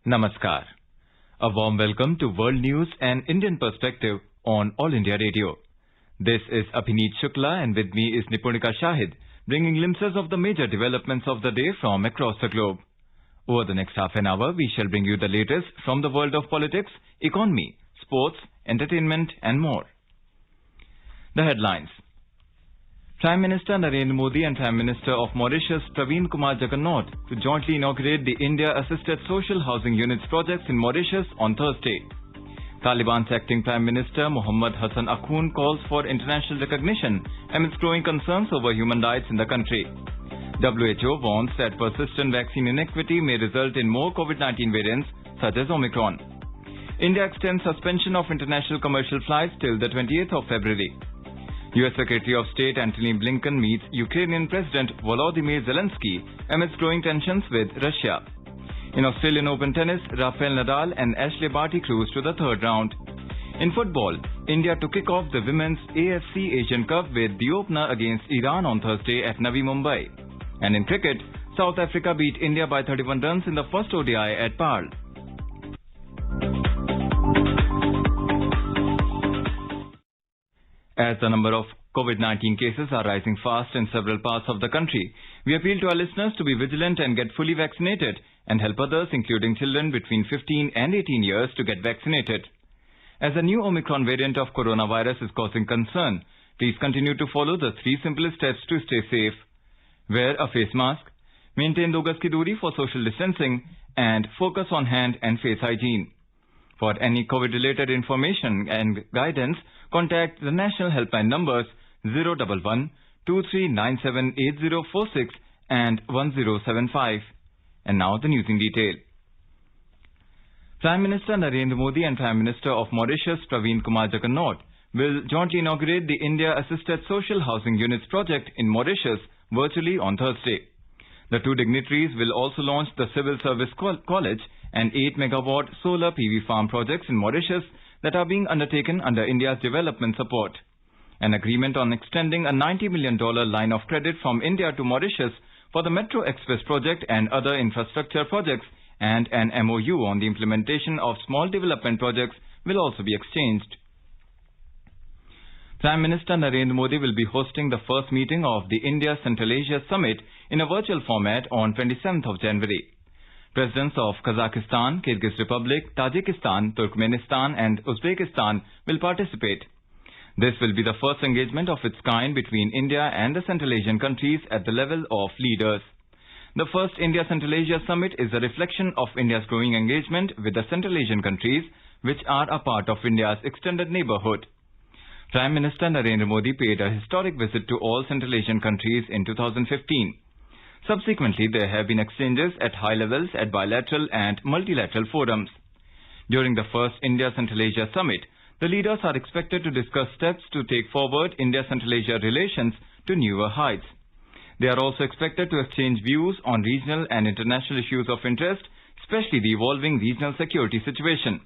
Namaskar. A warm welcome to World News and Indian Perspective on All India Radio. This is Abhineet Shukla and with me is Nipunika Shahid, bringing glimpses of the major developments of the day from across the globe. Over the next half an hour, we shall bring you the latest from the world of politics, economy, sports, entertainment and more. The headlines. Prime Minister Narendra Modi and Prime Minister of Mauritius Praveen Kumar Jagannath to jointly inaugurate the India-assisted social housing units projects in Mauritius on Thursday. Taliban's acting Prime Minister Mohammad Hassan Akhund calls for international recognition amidst growing concerns over human rights in the country. WHO warns that persistent vaccine inequity may result in more COVID-19 variants such as Omicron. India extends suspension of international commercial flights till the 28th of February. U.S. Secretary of State Antony Blinken meets Ukrainian President Vladimir Zelinsky amidst growing tensions with Russia. In Australian Open tennis, Rafael Nadal and Ashley Barty cruised to the third round. In football, India to kick off the Women's AFC Asian Cup with the opener against Iran on Thursday at Navi Mumbai. And in cricket, South Africa beat India by 31 runs in the first ODI at Pearl. As the number of COVID-19 cases are rising fast in several parts of the country, we appeal to our listeners to be vigilant and get fully vaccinated and help others, including children between 15 and 18 years, to get vaccinated. As the new Omicron variant of coronavirus is causing concern, please continue to follow the 3 simplest steps to stay safe. Wear a face mask, maintain 2 gaz ki doori for social distancing, and focus on hand and face hygiene. For any COVID-related information and guidance, contact the national helpline numbers 011 2397 8046 and 1075. And now the news in detail. Prime Minister Narendra Modi and Prime Minister of Mauritius Praveen Kumar Jagannath will jointly inaugurate the India-assisted social housing units project in Mauritius virtually on Thursday. The 2 dignitaries will also launch the Civil Service College and 8-megawatt solar PV farm projects in Mauritius that are being undertaken under India's development support. An agreement on extending a $90 million line of credit from India to Mauritius for the Metro Express project and other infrastructure projects and an MOU on the implementation of small development projects will also be exchanged. Prime Minister Narendra Modi will be hosting the first meeting of the India Central Asia Summit in a virtual format on 27th of January. Presidents of Kazakhstan, Kyrgyz Republic, Tajikistan, Turkmenistan and Uzbekistan will participate. This will be the first engagement of its kind between India and the Central Asian countries at the level of leaders. The first India Central Asia Summit is a reflection of India's growing engagement with the Central Asian countries, which are a part of India's extended neighborhood. Prime Minister Narendra Modi paid a historic visit to all Central Asian countries in 2015. Subsequently, there have been exchanges at high levels at bilateral and multilateral forums. During the first India Central Asia Summit, the leaders are expected to discuss steps to take forward India-Central Asia relations to newer heights. They are also expected to exchange views on regional and international issues of interest, especially the evolving regional security situation.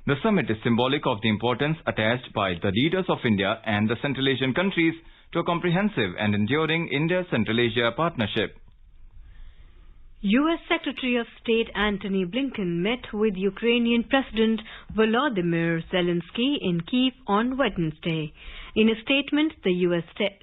The summit is symbolic of the importance attached by the leaders of India and the Central Asian countries to a comprehensive and enduring India-Central Asia partnership. U.S. Secretary of State Antony Blinken met with Ukrainian President Vladimir Zelinsky in Kyiv on Wednesday. In a statement, the U.S.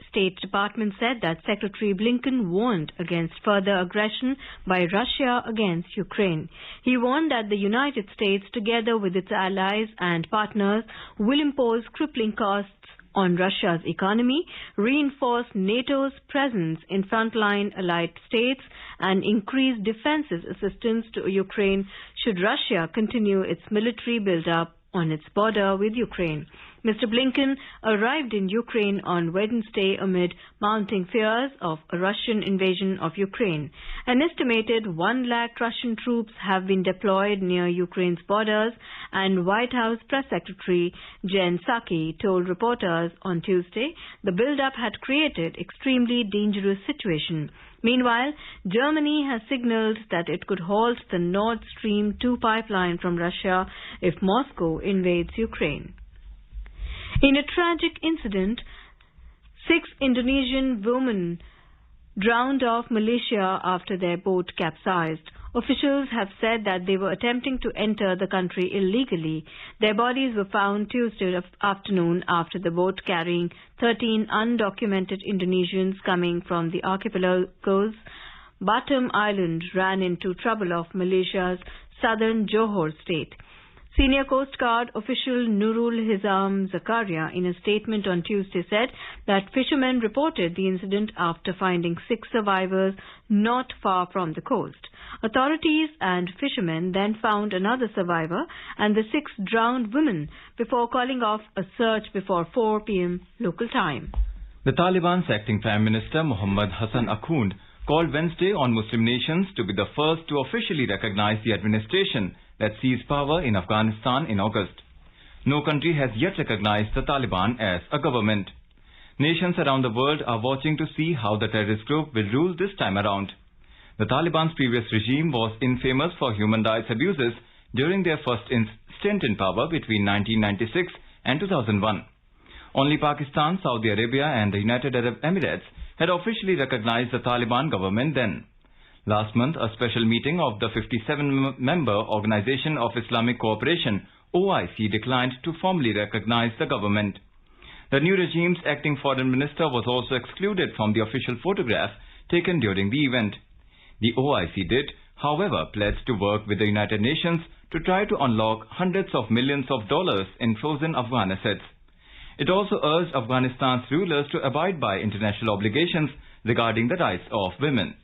State Department said that Secretary Blinken warned against further aggression by Russia against Ukraine. He warned that the United States, together with its allies and partners, will impose crippling costs on Russia's economy, reinforce NATO's presence in frontline allied states, and increase defensive assistance to Ukraine should Russia continue its military build-up on its border with Ukraine. Mr. Blinken arrived in Ukraine on Wednesday amid mounting fears of a Russian invasion of Ukraine. An estimated 1 lakh Russian troops have been deployed near Ukraine's borders, and White House Press Secretary Jen Psaki told reporters on Tuesday the build-up had created extremely dangerous situation. Meanwhile, Germany has signaled that it could halt the Nord Stream 2 pipeline from Russia if Moscow invades Ukraine. In a tragic incident, 6 Indonesian women drowned off Malaysia after their boat capsized. Officials have said that they were attempting to enter the country illegally. Their bodies were found Tuesday afternoon after the boat carrying 13 undocumented Indonesians coming from the archipelago's Batam Island ran into trouble off Malaysia's southern Johor state. Senior Coast Guard official Nurul Hizam Zakaria in a statement on Tuesday said that fishermen reported the incident after finding 6 survivors not far from the coast. Authorities and fishermen then found another survivor and the 6 drowned women before calling off a search before 4 p.m. local time. The Taliban's acting Prime Minister Muhammad Hassan Akhund called Wednesday on Muslim nations to be the first to officially recognize the administration that seized power in Afghanistan in August. No country has yet recognized the Taliban as a government. Nations around the world are watching to see how the terrorist group will rule this time around. The Taliban's previous regime was infamous for human rights abuses during their first stint in power between 1996 and 2001. Only Pakistan, Saudi Arabia and the United Arab Emirates had officially recognized the Taliban government then. Last month, a special meeting of the 57-member Organization of Islamic Cooperation, OIC, declined to formally recognize the government. The new regime's acting foreign minister was also excluded from the official photograph taken during the event. The OIC did, however, pledge to work with the United Nations to try to unlock hundreds of millions of dollars in frozen Afghan assets. It also urged Afghanistan's rulers to abide by international obligations regarding the rights of women.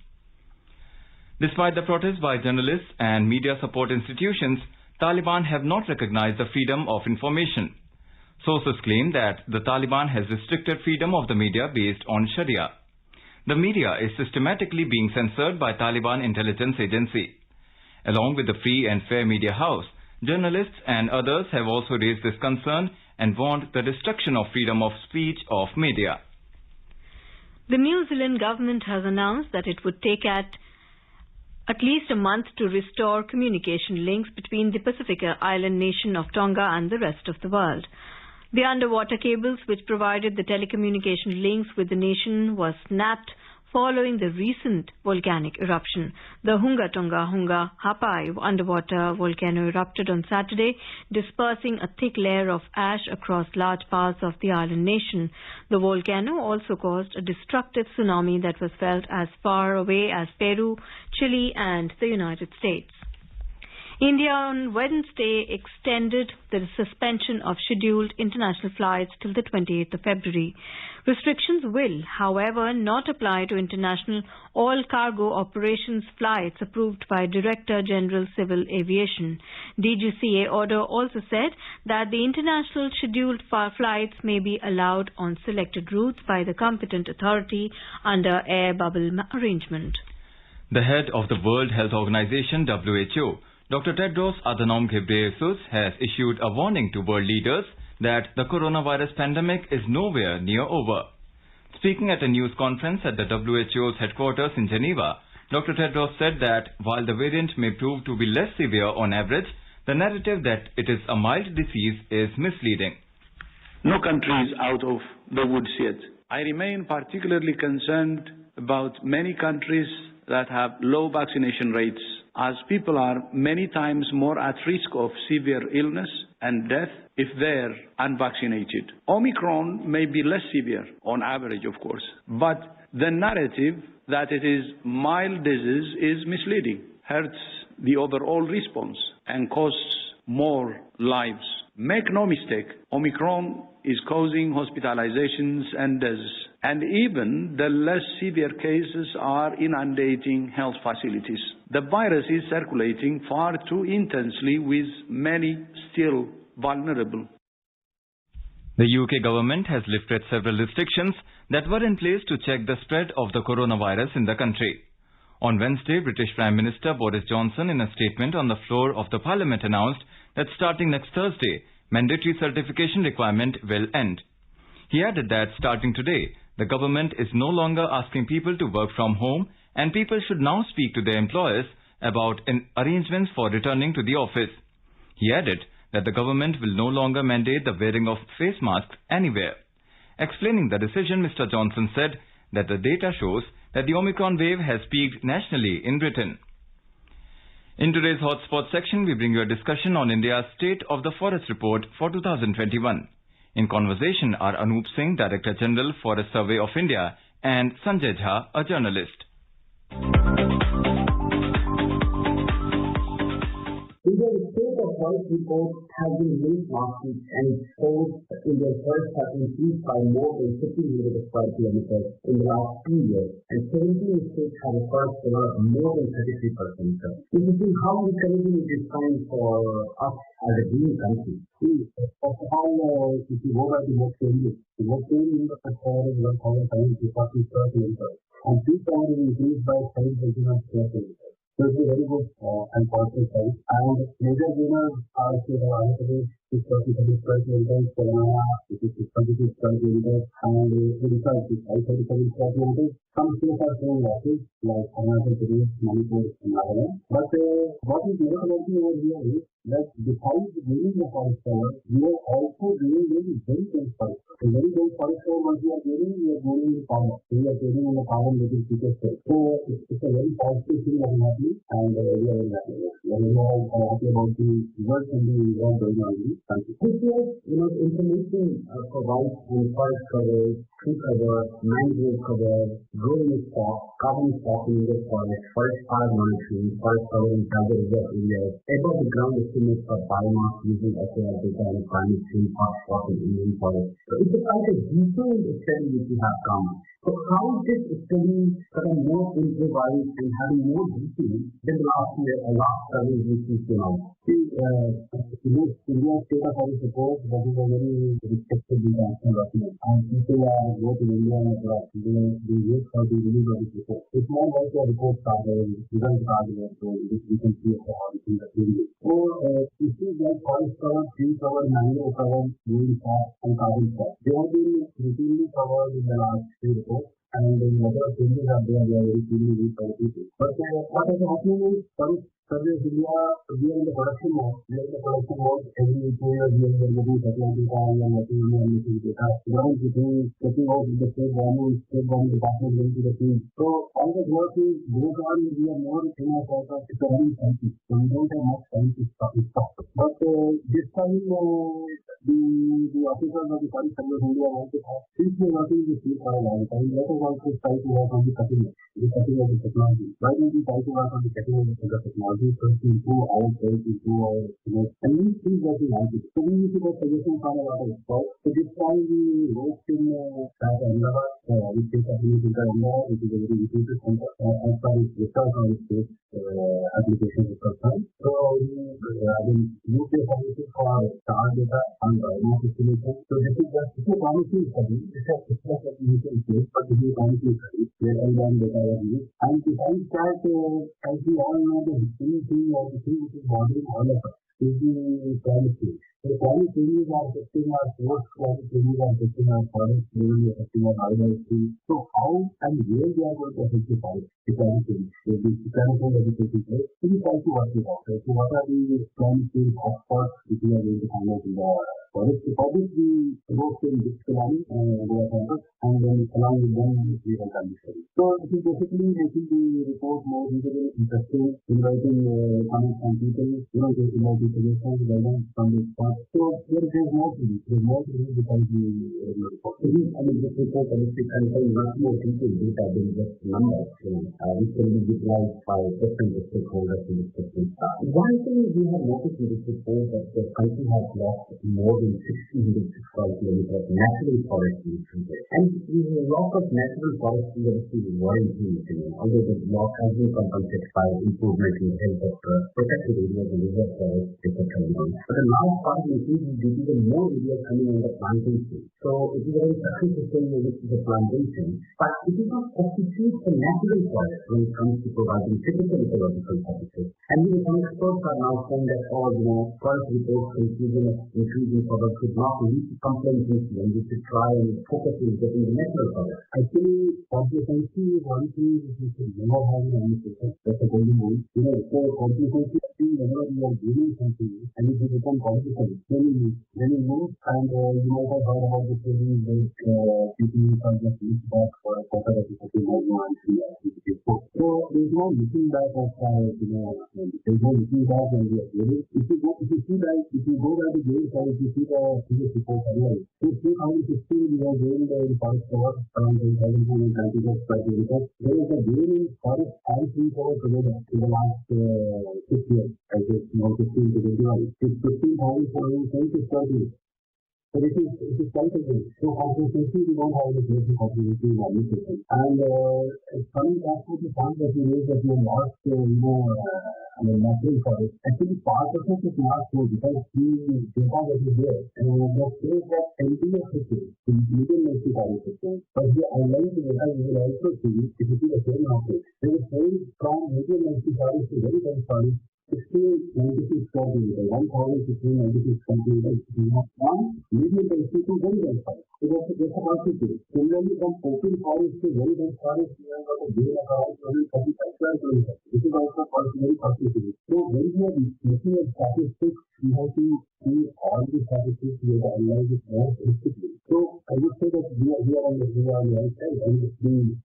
Despite the protests by journalists and media support institutions, Taliban have not recognized the freedom of information. Sources claim that the Taliban has restricted freedom of the media based on Sharia. The media is systematically being censored by Taliban intelligence agency. Along with the Free and Fair Media House, journalists and others have also raised this concern and warned the destruction of freedom of speech of media. The New Zealand government has announced that it would take at least a month to restore communication links between the Pacific island nation of Tonga and the rest of the world. The underwater cables which provided the telecommunication links with the nation was snapped following the recent volcanic eruption. The Hunga Tonga Hunga Hapai underwater volcano erupted on Saturday, dispersing a thick layer of ash across large parts of the island nation. The volcano also caused a destructive tsunami that was felt as far away as Peru, Chile and the United States. India on Wednesday extended the suspension of scheduled international flights till the 28th of February. Restrictions will, however, not apply to international all-cargo operations flights approved by Director General Civil Aviation. DGCA order also said that the international scheduled flights may be allowed on selected routes by the competent authority under air bubble arrangement. The head of the World Health Organization, WHO, Dr. Tedros Adhanom Ghebreyesus, has issued a warning to world leaders that the coronavirus pandemic is nowhere near over. Speaking at a news conference at the WHO's headquarters in Geneva, Dr. Tedros said that while the variant may prove to be less severe on average, the narrative that it is a mild disease is misleading. No country is out of the woods yet. I remain particularly concerned about many countries that have low vaccination rates, as people are many times more at risk of severe illness and death if they're unvaccinated. Omicron may be less severe, on average of course, but the narrative that it is mild disease is misleading, hurts the overall response and costs more lives. Make no mistake, Omicron is causing hospitalizations and deaths, and even the less severe cases are inundating health facilities. The virus is circulating far too intensely, with many still vulnerable. The UK government has lifted several restrictions that were in place to check the spread of the coronavirus in the country. On Wednesday, British Prime Minister Boris Johnson, in a statement on the floor of the Parliament, announced that starting next Thursday, mandatory certification requirement will end. He added that starting today, the government is no longer asking people to work from home, and people should now speak to their employers about arrangements for returning to the office. He added that the government will no longer mandate the wearing of face masks anywhere. Explaining the decision, Mr. Johnson said that the data shows that the Omicron wave has peaked nationally in Britain. In today's Hotspot section, we bring you a discussion on India's State of the Forest Report for 2021. In conversation are Anup Singh, Director General, Forest Survey of India, and Sanjay Jha, a journalist. India's State of Forest Report has been released last week and it shows India's forests have increased by more than 1,500 square kilometers in the last 2 years, and 17 states have a forest cover of more than 33%. This is how encouraging it is time for us as a green country. First of all, if you go by the most area of the forest is 1,540 square kilometers, and peak cover is increased by 729 square kilometers. So it's a very good and positive sign. And major winners are Andhra Pradesh, 637 square kilometers, Telangana, which is 622 square kilometers, and Odisha, which is 537 square kilometers. Some states are showing losses, like Arunachal Pradesh, Manipur, and Nagaland. But what is noteworthy over here is that besides gaining the forest cover, we are also gaining very dense forest. A very dense forest cover, once we are gaining the carbon. We are gaining the carbon that is sequestered. So it's a very positive thing that is happening, and we are very happy. We are very happy about the work and the work going on in this country. This year, information provides on forest cover, tree cover, mangrove cover, growing stock, carbon stock in the forest fire monitoring, forest cover in tiger reserve areas, above the ground estimates for biomass using SAR data and climate change hotspot in Indian forest. So it's quite a detailed study which we have come. So how this study become more improvised and having more detail than the last study which we came out. India's State of Forest Report, that is a very respected international document, and people are both in India and abroad. They wait for the release of this report. It's more like a report card, event card, so we can see how it is doing. So issues like forest cover, tree cover, mangrove cover, green stock, and carbon stock, they have been routinely covered in the last three reports. And in whatever changes are there, they are very clearly used by the people. But what is happening is, Forest Survey of India, we are in the production mode. We are in the production mode. Every 2 years, we are getting satellite data and working on the data. Government is taking out with the state government department going to the field. So all the work is goes on. We are more in a sort of economic cycle. So we don't have much time to stop. But this time, the officers of the Forest Survey of India want to have, since we are working in the field for a long time, let us also try to work on the cutting edge of the technology. Why don't we try to work on the cutting edge of the technology to improve our trade, improve our estimate, and we see what we like it. So we need to get suggestions from a lot of experts. So this time we worked in Ahmedabad, we take up in Ahmedabad, which is a very reputed center, as far as research on space applications is concerned. So we use the services for star data and biomass estimation. So this is a promising study. This is a system that we can place, but this is a promising study where LLM data was used. And besides that, as we all know, the history thing or the thing which is bothering all of us is the climate change. So climate changes are affecting our coast, climate changes are affecting our forests, really affecting our biodiversity. So how and where we are going to affect the climate change? So the climate change that is taking place, so we try to work it out. So what are the climate change hotspots which we are going to find out in the forest? So for this we work in this planning and then along with them we have done this study. So this is basically making the report more readable, interesting, inviting comments from people, inviting suggestions, guidance from the experts. So there is more to this. There is more to this because the report. So this report contains much more detailed data than just numbers, which can be utilized by different stakeholders in this different stuff. One thing we have noticed in this report that the country has lost more than 1,600 square kilometers of natural forest in recent years. And the loss of natural forest is worrying, although the loss has been compensated by improvement in health of protected areas and reserve forests, etc. But the large part of the increase is due to the more areas coming under plantation. So it is a very successful thing with the plantation, but it is not substitute for natural forest when it comes to providing typical ecological services. And some experts are now saying that forest reports increasing forest should not lead to complaints and we should try and focus on getting the natural forest. Actually, complacency is one thing which we should never have in any system. That's a golden rule. So complacency is whenever you are doing something and if you become competent, then you move. And you might have heard about the stories that people are just used back for a quarter of the second or no and see activity. So So there's no looking back as far as, there's no looking back when we are doing. If you go by the game side, if you see the previous report earlier, in 2016 we were doing the forest cover around 10,290 because there is a gain in forest and tree cover together in the last 6 years, I guess, 15 to 21. It's 15,420. So it is quite a bit. So consistency, we don't have any basic consistency in administration. And coming back to the point that you raised that you lost, natural forest. Actually, part of it is not true because the data that is there, that says that LDF system, the medium multi forest system, but the online data you will also see, if you see the same market, there is very strong medium multi forest to very dense forest. 1696 centimeters, 1696 centimeters, one medium density to very dense forest. So that's a constitute. Similarly, from open forest to very dense forest, we have got a gain of around 35 square kilometers. This is also very constitute. So when we are looking at statistics, we have to see all the statistics, we have to analyze it more holistically. So I would say that we are on the right side, and the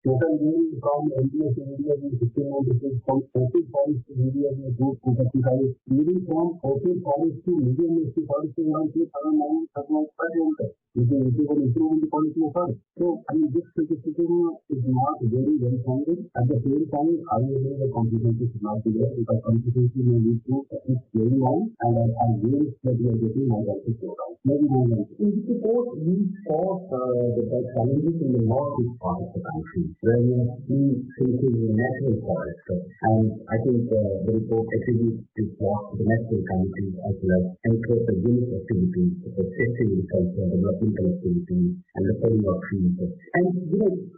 total gain from LDS to India is 1696, from open forest to India is 235, moving from open forest to medium density forest to around 3,935 kilometers. It is an improvement in the quality of forest. So, this criticism is not very well founded. At the same time, I believe the competency should not be there because competency may lead to it's very long and our gains that we are getting might also slow down. Maybe no one. In support, we saw the challenges in the northeast part of the country where we have seen facing the natural forest. And I think the report attributes this loss to the natural countries as well as anthropogenic activities, such as testing agriculture, developmental activities, and the felling of trees. And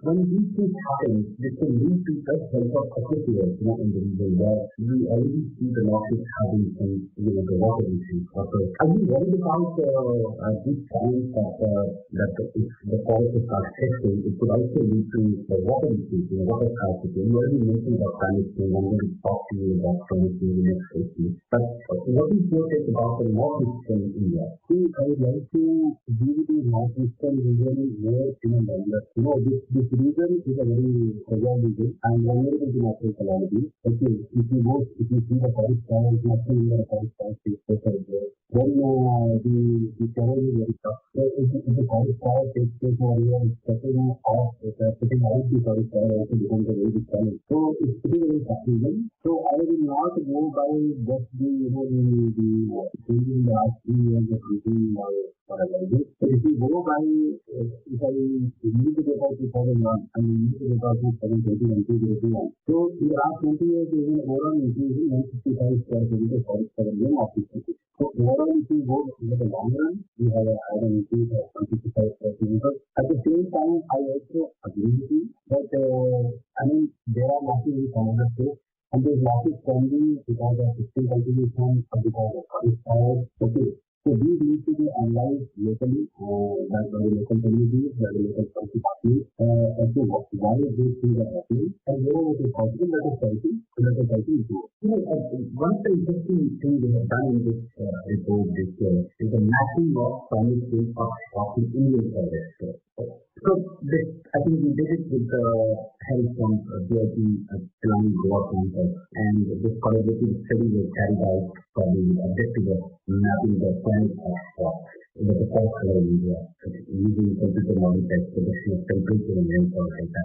when these things happen, this can lead to such help of aquifers in the region where we already see the losses having some, the water issues. Are you worried about these signs that if the forest is not testing, it could also lead to the water issues, water scarcity? You already mentioned about climate change. I'm going to talk to you about climate change in the next issue. But what is your take about the northeastern India? I would like to give the northeastern region more in a manner. This region is a very fragile region and vulnerable to natural calamities. Okay, if you see the forest fire, it's not only the forest fire, then the terrain is very tough. So if the forest fire takes place over here, setting out the forest fire also becomes a very big challenge. So it's a very tough region. So I will not go by just the changing the last 3 years of routine or whatever it is. So if you go by, if I use the data of 2001 and use the data of 2020 and 2021. So in the last 20 years, there is an overall increase in 165 square kilometers forest cover in office. So overall, if you go over the long run, we have an increase of 165 square kilometers. At the same time, I also agree with you that there are losses in some of the states. And these losses can be because of fiscal cultivation or because of forest fire. Okay. So these need to be analyzed locally by the local communities, by the local policy parties, as to why these things are happening, and where it is possible that is fighting, so that is fighting to. One of the interesting things we have done in this report this year is the mapping of climate change of the Indian forest. So I think we did it with the help from BIT Telangana Goa Council, and this collaborative study was carried out for the objective of mapping the climate of the forest cover in India using computer model text prediction of temperature and rainfall data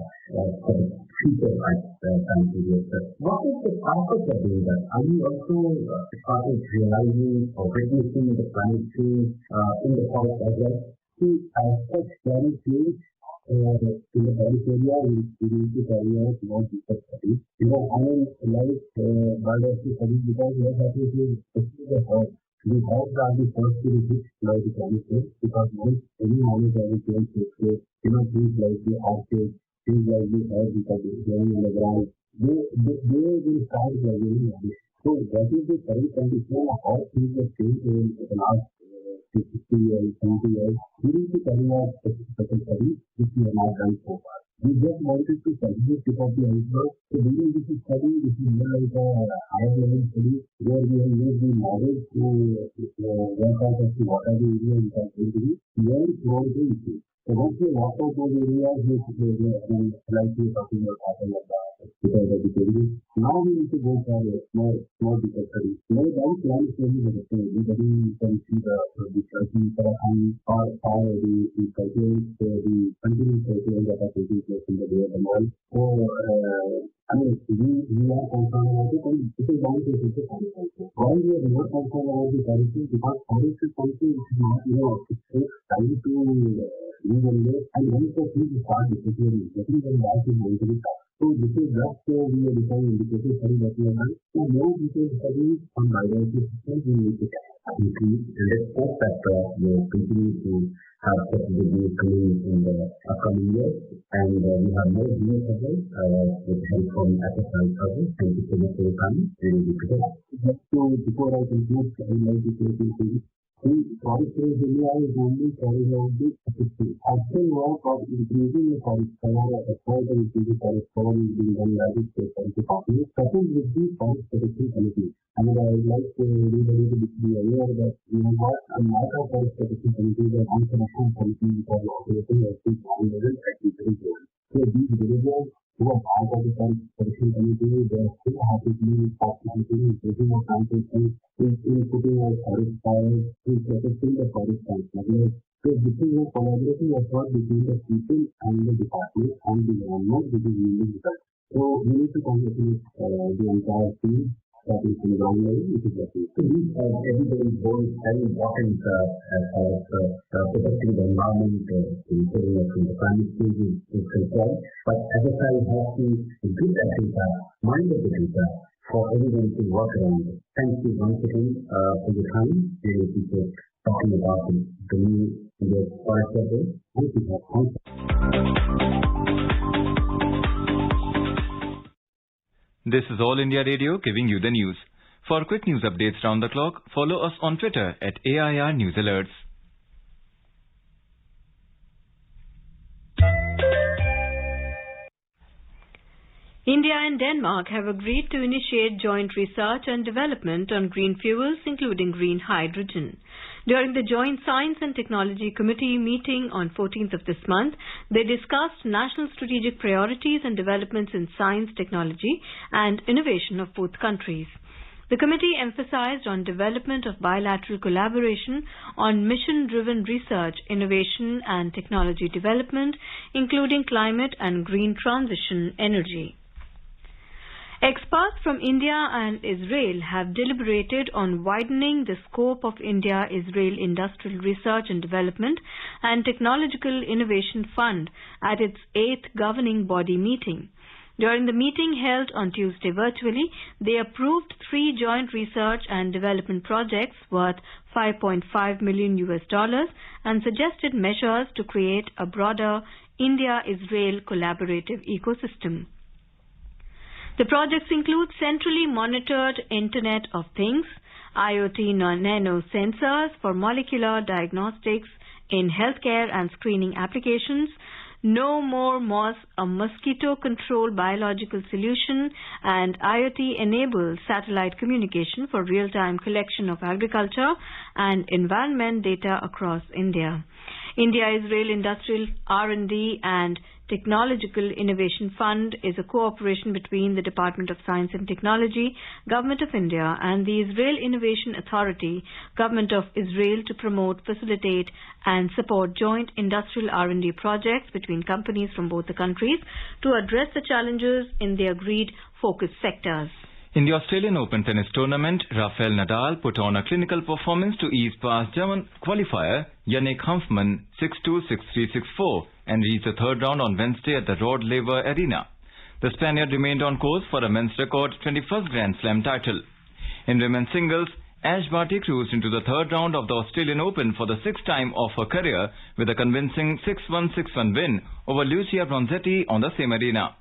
for the future time period. What is the purpose of doing that? Are you also started realizing or witnessing the climate change in the forest as well? As such climate change in the forest area, we need to carry out more deeper studies. Like biodiversity studies, because what happens is, especially the herbs. The herbs are the first to be hit by the climate change because once any monetary change takes place, things like the outtakes, things like the herbs which are growing in the ground, they will start gradually on this. So what is the current condition of how things have changed in the last 50 years, 70 years? We need to carry out certain studies which we have not done so far. We just wanted to study the tip of the iceberg. So during this study, this is more like a higher level study where we have used the models to work out as to what are the areas which are going to be very close to issues. So once we walk out those areas, like we are talking about carbon like that, because of the changes. Now we need to go for a small deeper study. No doubt land studies are the same. We can see the cycling or the cycling, the continuous cycling that are taking place in the day of the month. So, we are concerned about it, and it is bound to take time. Why we are not concerned about the policy? Because policy is something which is not, it takes time to evaluate, and once the things start disappearing, getting them back is going to be tough. So this is just we are defining indicative study that we have done. So more detailed studies on biodiversity systems we need to increase, and let's hope that we will continue to have such a good coming in the upcoming years, and we have more new projects with help from FSI projects. Thank you so much for your time. Really good to hear. Just before I conclude, I would like to say something. The forest range India is only carrying out the actual work of increasing the forest cover at a further increasing forest cover is being done by the state forest department, coupled with the forest protection committee. And I would like to everybody to be aware that we have got a lot of forest protection committees and international committees which are operating as the ground level at different levels. So these villagers who are part of the forest protection committee, they are still happily participating in taking a plantation, in putting out forest fires, in protecting the forest lands. So this is a collaborative effort between the people and the department and the government, which is yielding results. So we need to congratulate the entire team starting from the ground level, which is working. So these everybody's role is very important as far as protecting the environment, saving us from the climate change is concerned. But FSI has to give that data, monitor the data for everyone to work around. Thank you once again for your time. Really appreciate talking about the new forest survey. Thank you for contact. This is All India Radio giving you the news. For quick news updates round the clock, follow us on Twitter at AIR News Alerts. India and Denmark have agreed to initiate joint research and development on green fuels, including green hydrogen. During the Joint Science and Technology Committee meeting on 14th of this month, they discussed national strategic priorities and developments in science, technology and innovation of both countries. The committee emphasized on development of bilateral collaboration on mission-driven research, innovation and technology development, including climate and green transition energy. Experts from India and Israel have deliberated on widening the scope of India-Israel Industrial Research and Development and Technological Innovation Fund at its 8th governing body meeting. During the meeting held on Tuesday virtually, they approved 3 joint research and development projects worth $5.5 million and suggested measures to create a broader India-Israel collaborative ecosystem. The projects include centrally monitored Internet of Things, IoT nano sensors for molecular diagnostics in healthcare and screening applications, No More Moss, a mosquito control biological solution, and IoT-enabled satellite communication for real-time collection of agriculture and environment data across India. India-Israel Industrial R&D and Technological Innovation Fund is a cooperation between the Department of Science and Technology, Government of India and the Israel Innovation Authority, Government of Israel to promote, facilitate and support joint industrial R&D projects between companies from both the countries to address the challenges in the agreed focus sectors. In the Australian Open tennis tournament, Rafael Nadal put on a clinical performance to ease past German qualifier Yannick Hanfmann 6-2, 6-3, 6-4 and reached the third round on Wednesday at the Rod Laver Arena. The Spaniard remained on course for a men's record 21st Grand Slam title. In women's singles, Ash Barty cruised into the third round of the Australian Open for the 6th time of her career with a convincing 6-1, 6-1 win over Lucia Bronzetti on the same arena.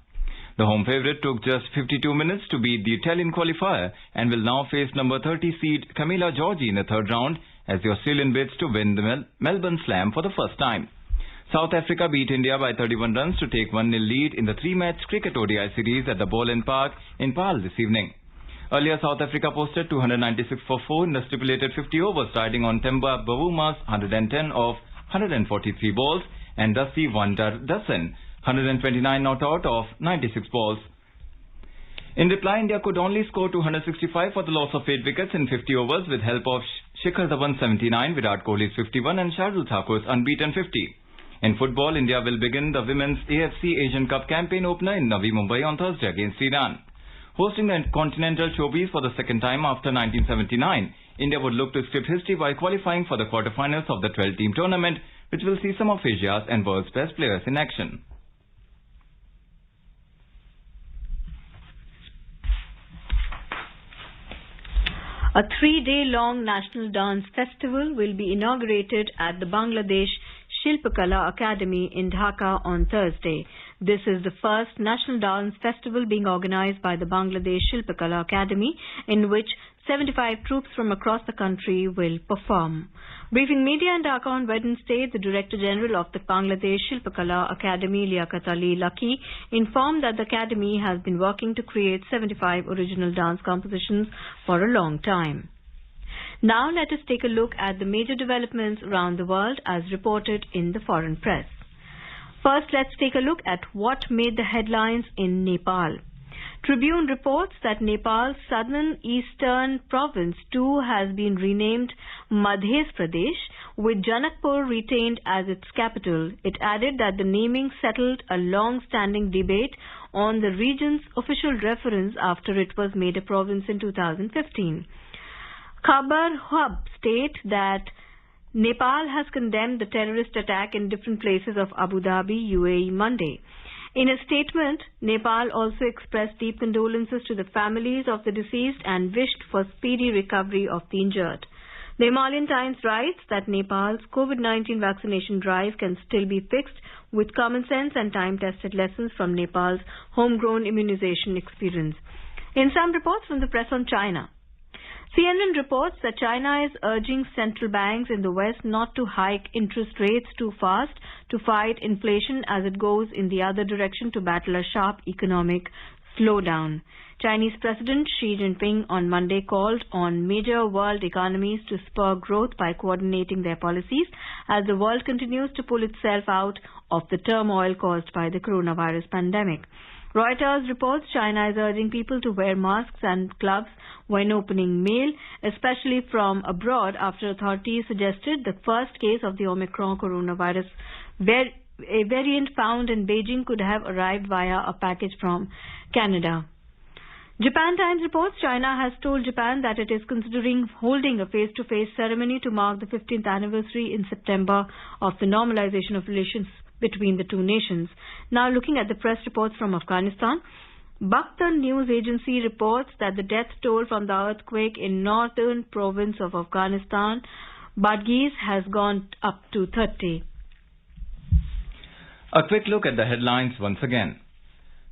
The home favourite took just 52 minutes to beat the Italian qualifier and will now face number 30 seed Camila Giorgi in the third round as the Australian bids to win the Melbourne Slam for the first time. South Africa beat India by 31 runs to take 1-0 lead in the 3-match cricket ODI series at the Boland Park in Paarl this evening. Earlier, South Africa posted 296 for 4 in the stipulated 50 overs, riding on Temba Bavumaa's 110 of 143 balls and Dusty Vanderdussen 129 not out of 96 balls. In reply, India could only score 265 for the loss of 8 wickets in 50 overs with help of Shikhar Dhawan's 79, Virat Kohli's 51 and Shardul Thakur's unbeaten 50. In football, India will begin the Women's AFC Asian Cup campaign opener in Navi Mumbai on Thursday against Iran. Hosting the Continental Showbiz for the second time after 1979, India would look to script history by qualifying for the quarterfinals of the 12-team tournament, which will see some of Asia's and world's best players in action. A 3-day-long national dance festival will be inaugurated at the Bangladesh Shilpakala Academy in Dhaka on Thursday. This is the first national dance festival being organized by the Bangladesh Shilpakala Academy, in which 75 troops from across the country will perform. Briefing media in Dhaka on Wednesday, the Director General of the Bangladesh Shilpakala Academy, Liaquat Ali Lucky, informed that the Academy has been working to create 75 original dance compositions for a long time. Now let us take a look at the major developments around the world as reported in the foreign press. First, let's take a look at what made the headlines in Nepal. Tribune reports that Nepal's southern eastern province too has been renamed Madhya Pradesh, with Janakpur retained as its capital. It added that the naming settled a long-standing debate on the region's official reference after it was made a province in 2015. Khabar Hub state that Nepal has condemned the terrorist attack in different places of Abu Dhabi, UAE, Monday. In a statement, Nepal also expressed deep condolences to the families of the deceased and wished for speedy recovery of the injured. The Himalayan Times writes that Nepal's COVID-19 vaccination drive can still be fixed with common sense and time-tested lessons from Nepal's homegrown immunization experience. In some reports from the press on China, CNN reports that China is urging central banks in the West not to hike interest rates too fast to fight inflation as it goes in the other direction to battle a sharp economic slowdown. Chinese President Xi Jinping on Monday called on major world economies to spur growth by coordinating their policies as the world continues to pull itself out of the turmoil caused by the coronavirus pandemic. Reuters reports China is urging people to wear masks and gloves when opening mail, especially from abroad, after authorities suggested the first case of the Omicron coronavirus a variant found in Beijing could have arrived via a package from Canada. Japan Times reports China has told Japan that it is considering holding a face-to-face ceremony to mark the 15th anniversary in September of the normalization of relations between the two nations. Now looking at the press reports from Afghanistan, Bakhtar News Agency reports that the death toll from the earthquake in northern province of Afghanistan, Badghis, has gone up to 30. A quick look at the headlines once again.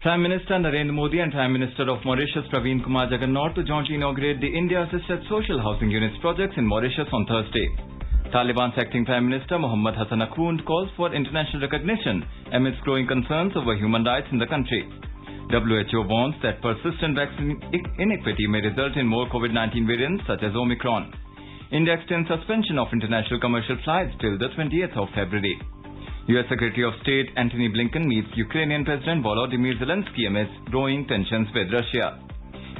Prime Minister Narendra Modi and Prime Minister of Mauritius Praveen Kumar Jagannath to jointly inaugurate the India-assisted social housing units projects in Mauritius on Thursday. Taliban's acting Prime Minister Mohammad Hassan Akhund calls for international recognition amidst growing concerns over human rights in the country. WHO warns that persistent vaccine inequity may result in more COVID-19 variants such as Omicron. India extends suspension of international commercial flights till the 20th of February. U.S. Secretary of State Antony Blinken meets Ukrainian President Vladimir Zelinsky amidst growing tensions with Russia.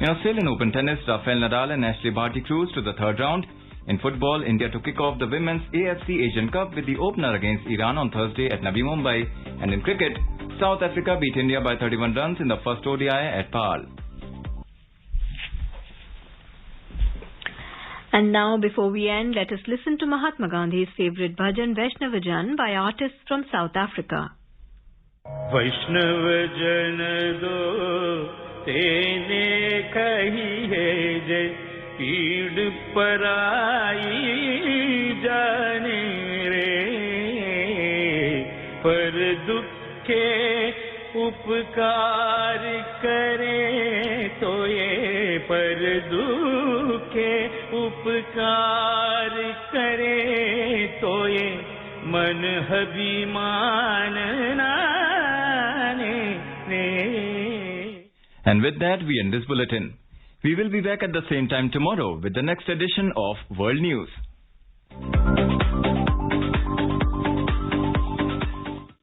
In Australian Open tennis, Rafael Nadal and Ashley Barty cruised to the third round. In football, India to kick off the Women's AFC Asian Cup with the opener against Iran on Thursday at Navi Mumbai. And in cricket, South Africa beat India by 31 runs in the first ODI at Paarl. And now, before we end, let us listen to Mahatma Gandhi's favorite bhajan, Vaishnavajan, by artists from South Africa. Vaishnavajan do tene kahiye je peed parai jane re par dukhe उपकार करे तो ये पर दुखे उपकार करे तो ये मन अभिमान नाने. And with that, we end this bulletin. We will be back at the same time tomorrow with the next edition of World News.